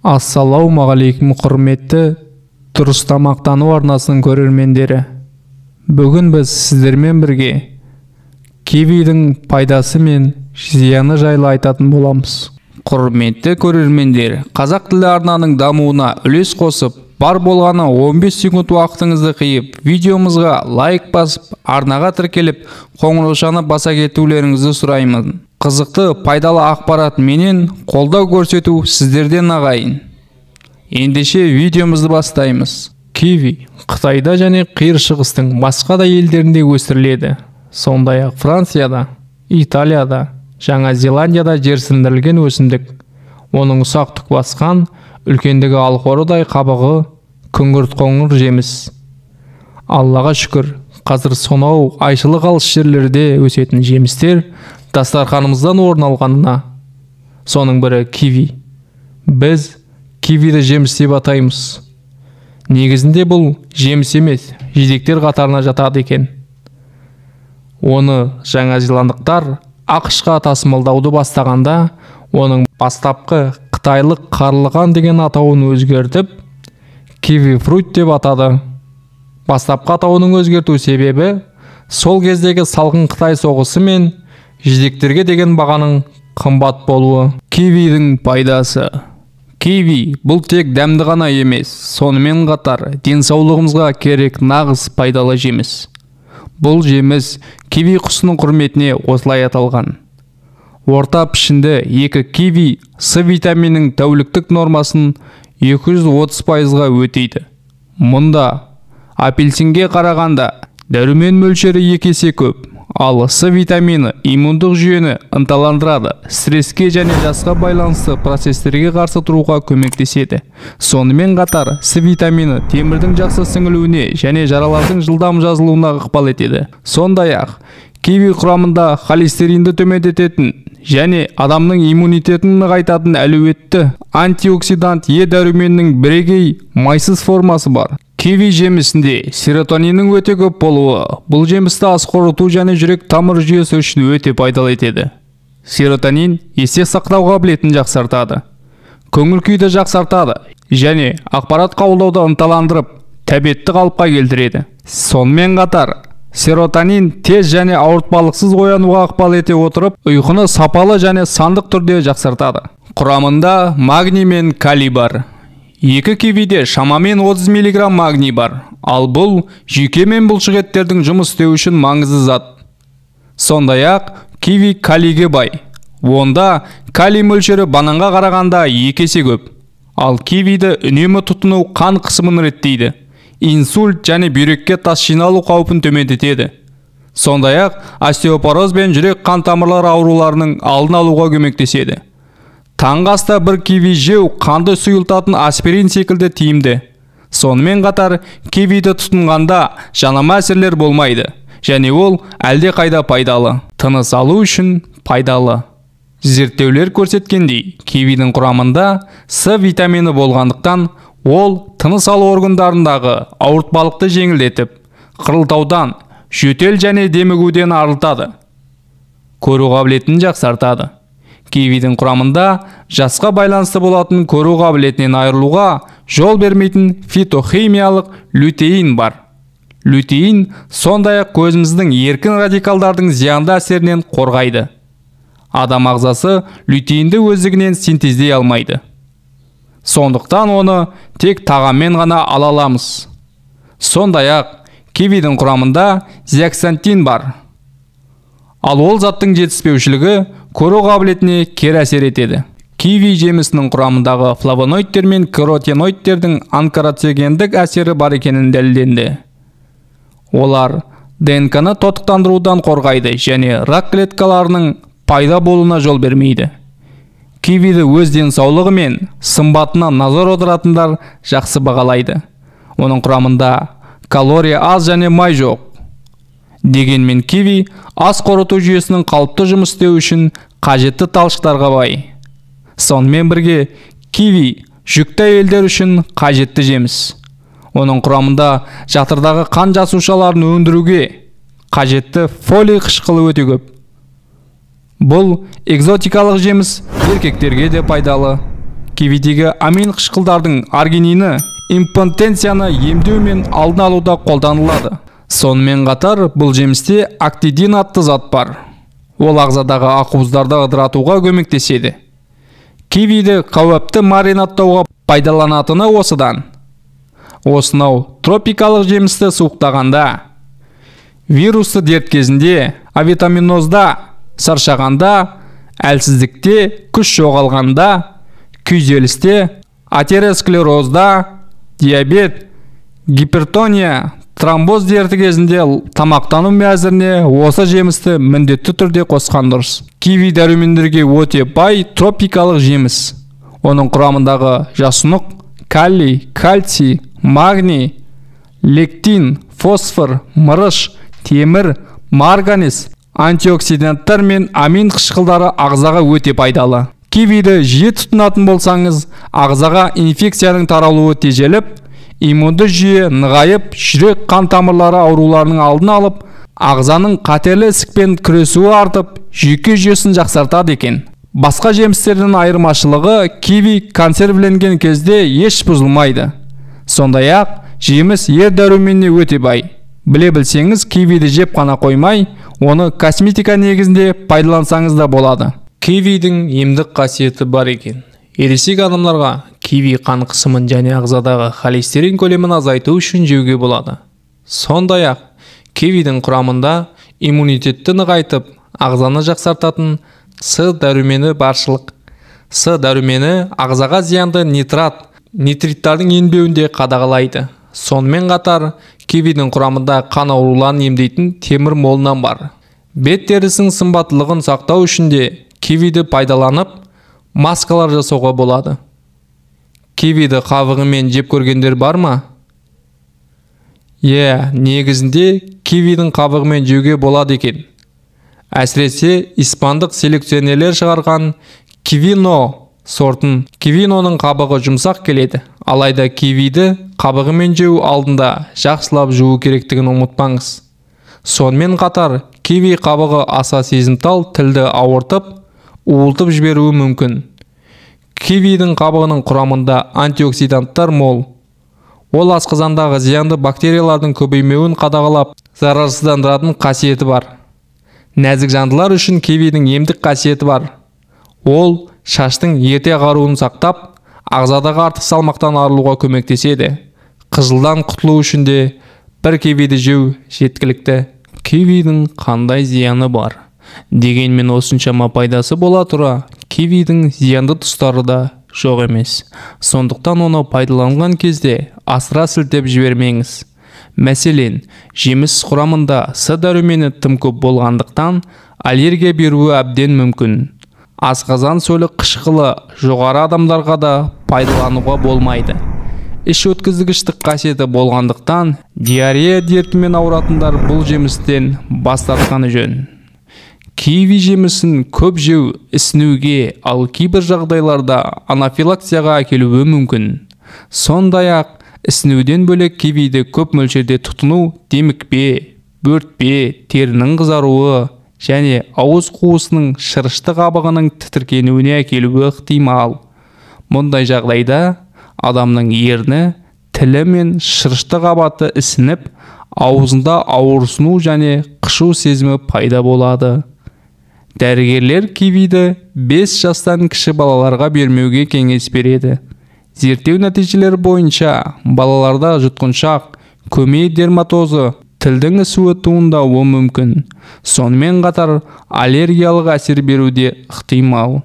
Ассалаумағалейкум құрметті дұрыс тамақтану арнасының көрермендері. Бүгін біз сіздермен бірге кивидің пайдасы мен зияны жайлы айтатын боламыз. Құрметті көрермендер, қазақ тілі арнаның дамуына үлес қосып, бар болғаны 15 секунд уақытыңызды қиып, видеомызға лайк басып, арнаға тіркеліп, қоңыраушаны баса кетулеріңізді сұраймын. Қызықты, пайдалы ақпарат менен қолдау көрсету сіздерден ағайын. Ендеше видеомызды бастаймыз. Киви Қытайда және Қиыр Шығыстың басқа да елдерінде өсіріледі. Сондай-ақ Францияда, Италияда, Жаңа Зеландияда жерсіндірілген өсімдік. Оның ұсақ түк басқан, үлкендігі алқорыдай қабығы, күңгірт қоңыр жеміс. Аллаға шүкір, қазір сонау айшылық алыс жерлерде өсетін жемістер дастарханымыздан орын алғанына. Соның бірі киви. Біз кивиді жеміс деп атаймыз. Негізінде бұл жеміс емес, жидектер қатарына жатады екен. Оны жаңазеландықтар ақш-қа тасымалдауды бастағанда, оның бастапқы қытайлық қарлыған деген атауын өзгертіп, киви фрут деп атады. Бастапқы атауының өзгерту себебі сол кездегі салқын Қытай соғысы мен жидектерге деген бағаның қымбат болуы. Кивидің пайдасы. Киви бұл тек дәмді ғана емес, сонымен қатар денсаулығымызға керек нағыз пайдалы жеміс. Бұл жеміс киви құсының құрметіне осылай аталған. Орта пішінді 2 киви С витаминінің тәуліктік нормасын 230%-ға өтейді. Мұнда апельсинге қарағанда дәрумен мөлшері 2 есе көп. Ал С витамині иммундық жүйені ынталандырады, стресске және жасқа байланысты процестерге қарсы тұруға көмектеседі. Сонымен қатар С витамині темірдің жақсы сіңілуіне және жаралардың жылдам жазылуына ықпал етеді. Сондай-ақ киви құрамында холестеринді төмендететін және адамның иммунитетін нығайтатын әлеуетті антиоксидант Е дәруменінің бірегей майсыз формасы бар. Киви жемісінде серотониннің өте көп болуы бұл жемісті ас қорыту және жүрек тамыр жүйесі үшін өте пайдалы етеді. Серотонин есте сақтау қабілетін жақсартады, көңіл күйді жақсартады және ақпарат қабылдауды ынталандырып, тәбетті қалыпқа келтіреді. Сонымен қатар серотонин тез және ауыртпалықсыз оянуға ықпал ете отырып, ұйқыны сапалы және сандық түрде жақсартады. Құрамында магний мен калий бар. 2 кивиде шамамен 30 мг магний бар, ал бұл жүйке мен бұлшық еттердің жұмыс істеу үшін маңызды зат. Сондай-ақ киви калийге бай. Онда калий мөлшері бананға қарағанда 2 есе көп. Ал кивиді үнемі тұтыну қан қысымын реттейді, инсульт және бүйрекке тас жиналу қаупін төмендетеді. Сондай-ақ остеопороз бен жүрек қан тамырлары ауруларының алдын алуға көмектеседі. Таңғы аста 1 киви жеу қанды сұйылтатын аспирин секілді тиімді. Сонымен қатар кивиді тұтынғанда жанама әсерлер болмайды, және ол әлде қайда пайдалы. Тыныс алу үшін пайдалы. Зерттеулер көрсеткендей, кивидің құрамында С витамині болғандықтан, ол тыныс алу органдарындағы ауыртпалықты жеңілдетіп, қырылтаудан, жөтел және демігуден арылтады. Көру қабілетін жақсартады. Кивидің құрамында жасқа байланысты болатын көру қабілетінен айырылуға жол бермейтін фитохимиялық лютеин бар. Лютеин сондай-ақ көзіміздің еркін радикалдардың зиянды әсерінен қорғайды. Адам ағзасы лютеинді өздігінен синтездей алмайды. Сондықтан оны тек тағаммен ғана ала аламыз. Сондай-ақ кивидің құрамында зеаксантин бар. Ал ол заттың жетіспеушілігі көру қабілетіне кері әсер етеді. Киви жемісінің құрамындағы флавоноидтер мен каротиноидтердің онкоцитогендік әсері бар екенін дәлелденді. Олар ДНК-ны тотықтандырудан қорғайды және рак клеткаларының пайда болуына жол бермейді. Кивиді өз денсаулығы мен сымбатына назар аударатындар жақсы бағалайды. Оның құрамында калория аз және май жоқ. Дегенмен киви ас қорыту жүйесінің қалыпты жұмыс істеу үшін қажетті талшықтарға бай. Сонымен бірге киви жүкті әйелдер үшін қажетті жеміс. Оның құрамында жатырдағы қан жасушаларын өндіруге қажетті фолий қышқылы өте көп. Бұл экзотикалық жеміс еркектерге де пайдалы. кивидегі амин қышқылдардың аргинины импотенцияны емдеу мен алдын алуда қолданылады. Сонымен қатар бұл жемісте актидин атты зат бар. Ол ағзадағы ақуыздарды ыдыратуға көмектеседі. Кивиді қауіпті маринаттауға пайдаланатыны осыдан. Осынау тропикалық жемісті суықтағанда, вирусты дерт кезінде, авитаминозда, саршағанда, әлсіздікте, күш жоғалғанда, күйзелісте, атеросклерозда, диабет, гипертония, тромбоз дерті кезінде тамақтану мәзіріне осы жемісті міндетті түрде қосқан дұрыс. Киви дәрумендерге өте бай тропикалық жеміс. Оның құрамындағы жасұнық, калий, кальций, магний, лектин, фосфор, мырыш, темір, марганец, антиоксиданттар мен амин қышқылдары ағзаға өте пайдалы. Кивиді жиі тұтынатын болсаңыз, ағзаға инфекцияның таралуы тежеліп, иммунды жүйе нығайып, жүрек қан тамырлары ауруларының алдын алып, ағзаның қатерлі ісікпен күресуі артып, жүйке жүйесін жақсартады екен. Басқа жемістердің айырмашылығы, киви консервіленген кезде еш бұзылмайды. Сондай-ақ, жеміс ер дәруменіне өте бай. Біле білсеңіз, кивиді жеп қана қоймай, оны косметика негізінде пайдалансаңыз да болады. Кивидің емдік қасиеті бар екен. Ересек адамдарға киви қан қысымын және ағзадағы холестерин көлемін азайту үшін жеуге болады. Сондай-ақ, кивидің құрамында иммунитетті нығайтып, ағзаны жақсартатын С дәрумені баршылық. С дәрумені ағзаға зиянды нитриттардың енбеуінде қадағалайды. Сонымен қатар, кивидің құрамында қан ауруларын емдейтін темір молынан бар. Бет терісінің сымбаттылығын сақтау үшін де кивиді пайдаланып, маскалар жасауға болады. Кивиді қабығымен жеп көргендер бар ма? Негізінде кивидің қабығымен жеуге болады екен. Әсіресе испандық селекционерлер шығарған кивино сортын. Кивиноның қабығы жұмсақ келеді. Алайда кивиді қабығымен жеу алдында жақсылап жуу керектігін ұмытпаңыз. Сонымен қатар, киви қабығы аса сезімтал тілді ауыртып, уылтып жіберуі мүмкін. Кивидің қабығының құрамында антиоксиданттар мол. Ол асқазандағы зиянды бактериялардың көбеймеуін қадағалап, зарарсыздандыратын қасиеті бар. Нәзік жандылар үшін кивидің емдік қасиеті бар. Ол шаштың ерте ағаруын сақтап, ағзадағы артық салмақтан арылуға көмектеседі. Қызылдан құтылу үшін де бір кивиді жеу жеткілікті. Кивидің қандай зияны бар? Дегенмен осыншама пайдасы бола тұра, кивидің зиянды тұстары да жоқ емес. Сондықтан оны пайдаланған кезде асыра сілтеп жібермеңіз. Мәселен, жеміс құрамында С дәрумені тым көп болғандықтан аллергия беруі әбден мүмкін. Асқазан сөлі қышқылы жоғары адамдарға да пайдалануға болмайды. Іш өткізгіштік қасиеті болғандықтан диарея дертімен ауыратындар бұл жемістен бас тартқаны жөн. Киви жемісін көп жеу ісінуге, ал кейбір жағдайларда анафилаксияға әкелуі мүмкін. Сондай-ақ, ісінуден бөлек кивиді көп мөлшерде тұтыну демікпе, бөртпе, терінің қызаруы және ауыз қуысының шырышты қабығының тітіркенуіне әкелуі ықтимал. Мұндай жағдайда адамның ерні, тілі мен шырышты қабаты ісініп, аузында ауырсыну және қышу сезімі пайда болады. Дәрігерлер кивиді 5 жастан кіші балаларға бермеуге кеңес береді. Зерттеу нәтижелері бойынша балаларда жұтқыншақ, көмей дерматозы, тілдің ісуі туындауы мүмкін. Сонымен қатар аллергиялық әсер беруде ықтимал.